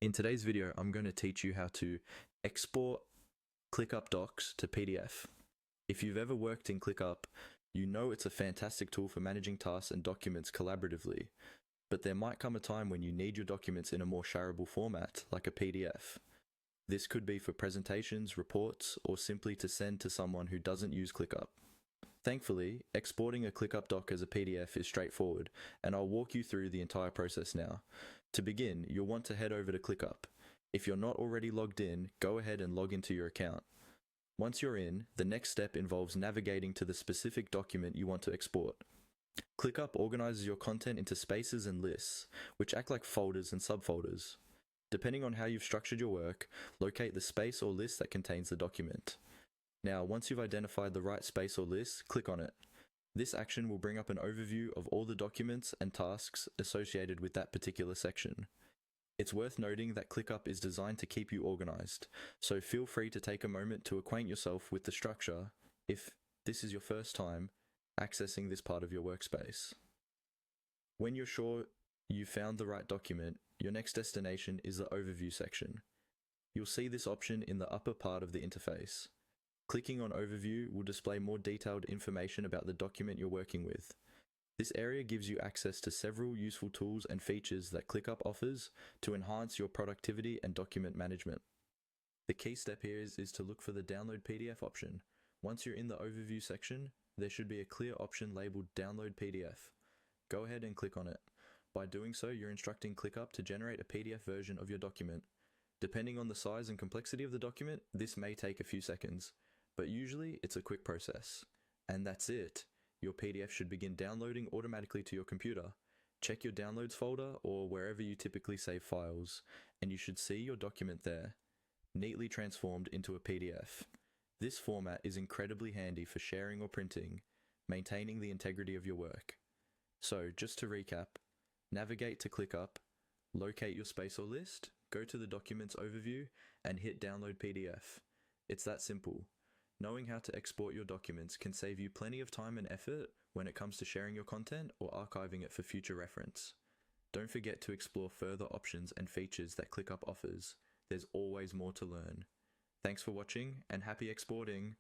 In today's video, I'm going to teach you how to export ClickUp docs to PDF. If you've ever worked in ClickUp, you know it's a fantastic tool for managing tasks and documents collaboratively, but there might come a time when you need your documents in a more shareable format, like a PDF. This could be for presentations, reports, or simply to send to someone who doesn't use ClickUp. Thankfully, exporting a ClickUp doc as a PDF is straightforward, and I'll walk you through the entire process now. To begin, you'll want to head over to ClickUp. If you're not already logged in, go ahead and log into your account. Once you're in, the next step involves navigating to the specific document you want to export. ClickUp organizes your content into spaces and lists, which act like folders and subfolders. Depending on how you've structured your work, locate the space or list that contains the document. Now, once you've identified the right space or list, click on it. This action will bring up an overview of all the documents and tasks associated with that particular section. It's worth noting that ClickUp is designed to keep you organized, so feel free to take a moment to acquaint yourself with the structure if this is your first time accessing this part of your workspace. When you're sure you've found the right document, your next destination is the Overview section. You'll see this option in the upper part of the interface. Clicking on Overview will display more detailed information about the document you're working with. This area gives you access to several useful tools and features that ClickUp offers to enhance your productivity and document management. The key step here is to look for the Download PDF option. Once you're in the Overview section, there should be a clear option labeled Download PDF. Go ahead and click on it. By doing so, you're instructing ClickUp to generate a PDF version of your document. Depending on the size and complexity of the document, this may take a few seconds, but usually it's a quick process. And that's it. Your PDF should begin downloading automatically to your computer. Check your downloads folder or wherever you typically save files, and you should see your document there, neatly transformed into a PDF. This format is incredibly handy for sharing or printing, maintaining the integrity of your work. So, just to recap, navigate to ClickUp, locate your space or list, go to the Documents overview, and hit Download PDF. It's that simple. Knowing how to export your documents can save you plenty of time and effort when it comes to sharing your content or archiving it for future reference. Don't forget to explore further options and features that ClickUp offers. There's always more to learn. Thanks for watching and happy exporting!